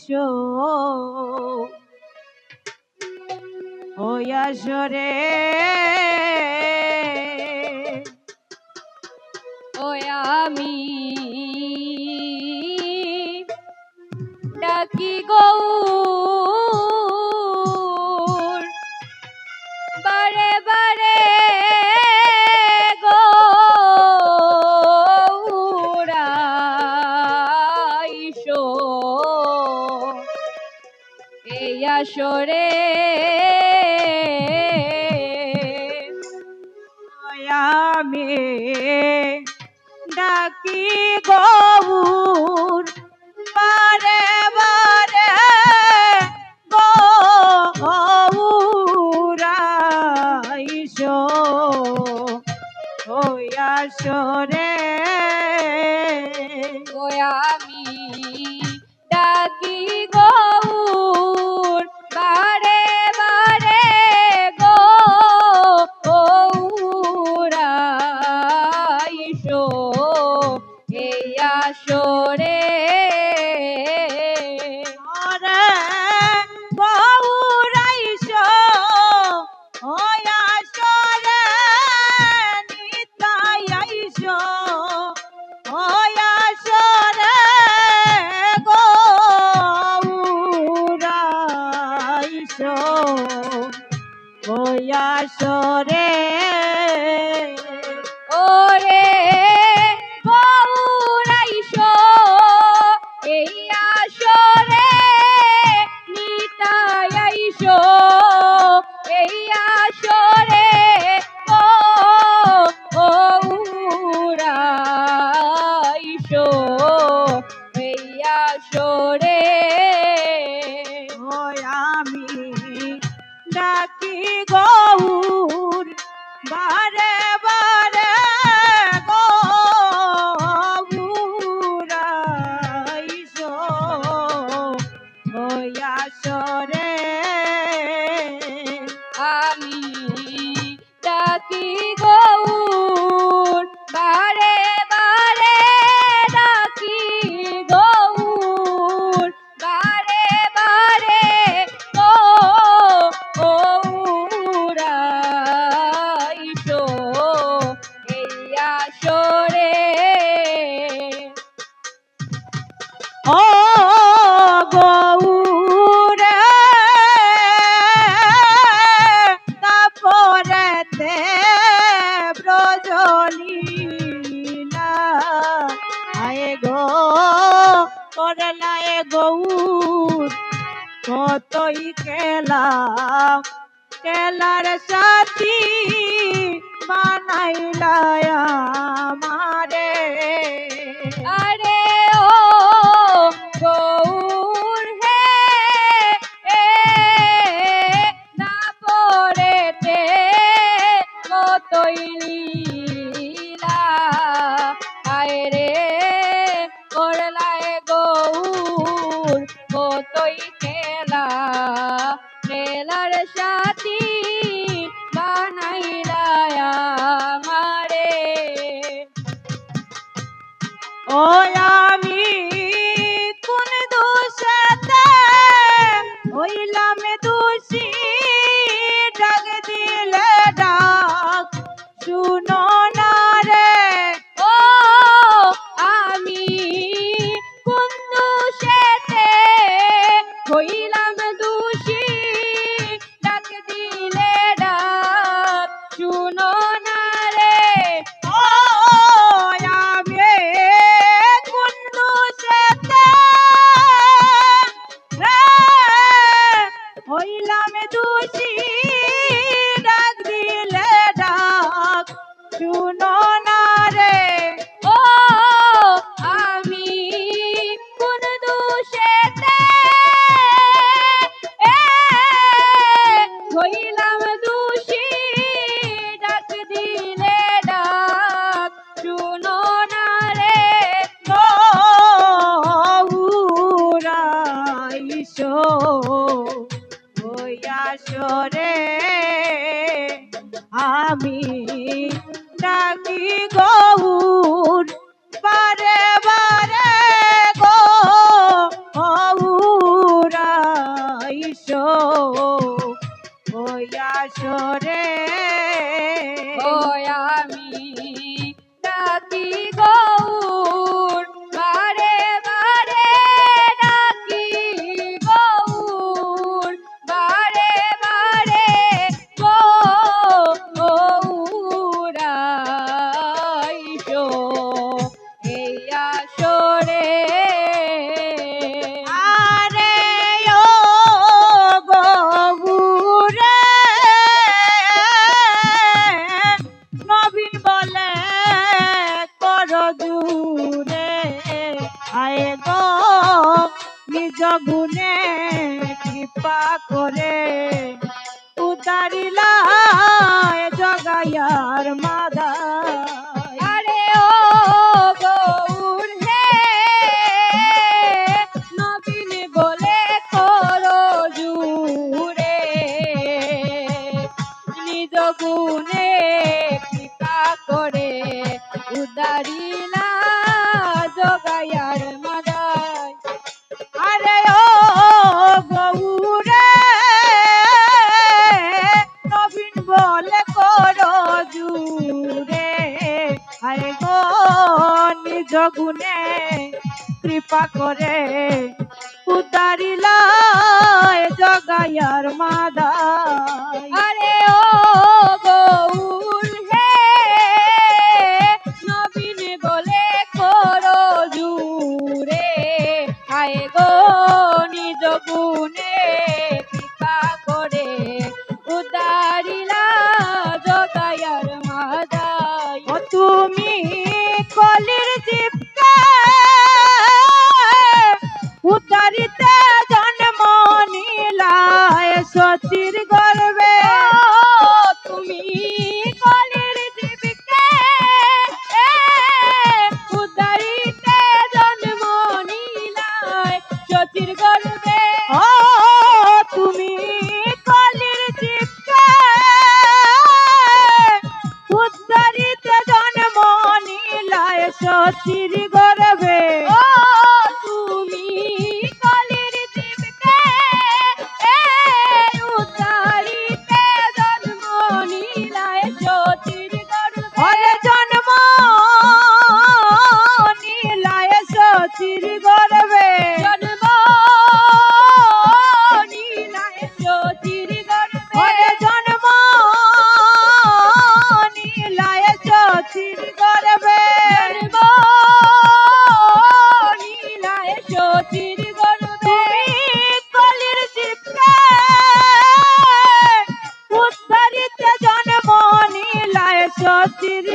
আইসো ওই আসরে ওই আমি ডাকি গৌর বারে বারে গৌরাইশো এই আসরে আমি ডাকি গৌর বারে বারে গৌরাইশো ওই আসরে ওই আমি ডাকি গৌর বারে বারে গৌরাইশো এই আসরে ওরে গৌরাইশো ওই আসরে নিতাই আইশো ওই আসরে গৌরাইশো ওই আসরে ওরে গৌরাইশো এই আসরে নিতাই আইশো এই আসরে গৌরাইশো এই আসরে ওই আমি ডাকি গৌর বারে বারে গৌরাইশো ওই আসরে আমি ডাকি গৌর বারে বারে ডাকি গৌর বারে বারে গৌরাইশো এই আসরে ও গৌরে তারপরেতে ব্রজলীলা আয়ে গো করলায় গৌর কতই খেলা খেলার সাথী বানাইলায় আমারে আরে ও গৌর হে না পড়েতে কতই লীলা আয় রে করলায় গৌর কতই খেলা খেলার সাথী বানাইলায় আমারে ও আমি কোন দোষেতে হইলাম দোষী ডাক দিলে ডাক শুনো না রে ও আমি কোন দোষেতে হইলাম দোষী ডাক দিলে ডাক শুনো না রে ও আমি কোন দোষেতে রে হইলাম দোষী ডাক দিলে ডাক শুনো না রে ও আমি কোন দোষেতে হইলাম দোষী ডাক দিলে ডাক শুনো না রে গৌরাইশো ওই আসরে আমি ডাকি গৌর বারে বারে গৌর আসরে ও আমি ডাকি গৌর বারে বারে ডাকি গৌর বারে বারে গৌরাইশো এই আসরে আরে ও গৌরে নবীন বলে কর দূরে আয় গো নিজ গুণে কৃপা করে উতারিলা জগাইয়ার মাদা আরে ও গৌর হে নবীন বলে করো জুরে নিজ গুণে কৃপা করে উদারিলা জগাইয়ার মাদায় আরে ও গৌরে নবীন বলে করো জুরে আরে গো নিজ গুণে কৃপা করে উতারিলা জগাইয়ার মাদায় আরে ও গৌর হে নবীন বলে করো জুরে আয় গো নিজ গুণে কৃপা করে উদারিলা জগায়ার মাদায় ও তুমি কলির জীবকে উতারিতে জন্ম নিলায় সচির গর্বে তুমি কলির জীবকে উদারিতে জন্ম নিলায় সচির গর্বে ও তুমি কলির জীবকে উতারিতে জন্ম নিলায় সচির গর্বে ও তুমি কলির জীবকে উদারিতে জন্ম নিলায় সচির গর্বে ওরে জন্ম নিলায় সচির গর্বে জন্ম নিলায় সচির গর্বে ওরে জন্ম নিলায় সচির গর্বে জন্ম নিলায় সচির গর্বে তুমি কলির জীবকে উদ্ধারিতে জন্ম নিলায় সচির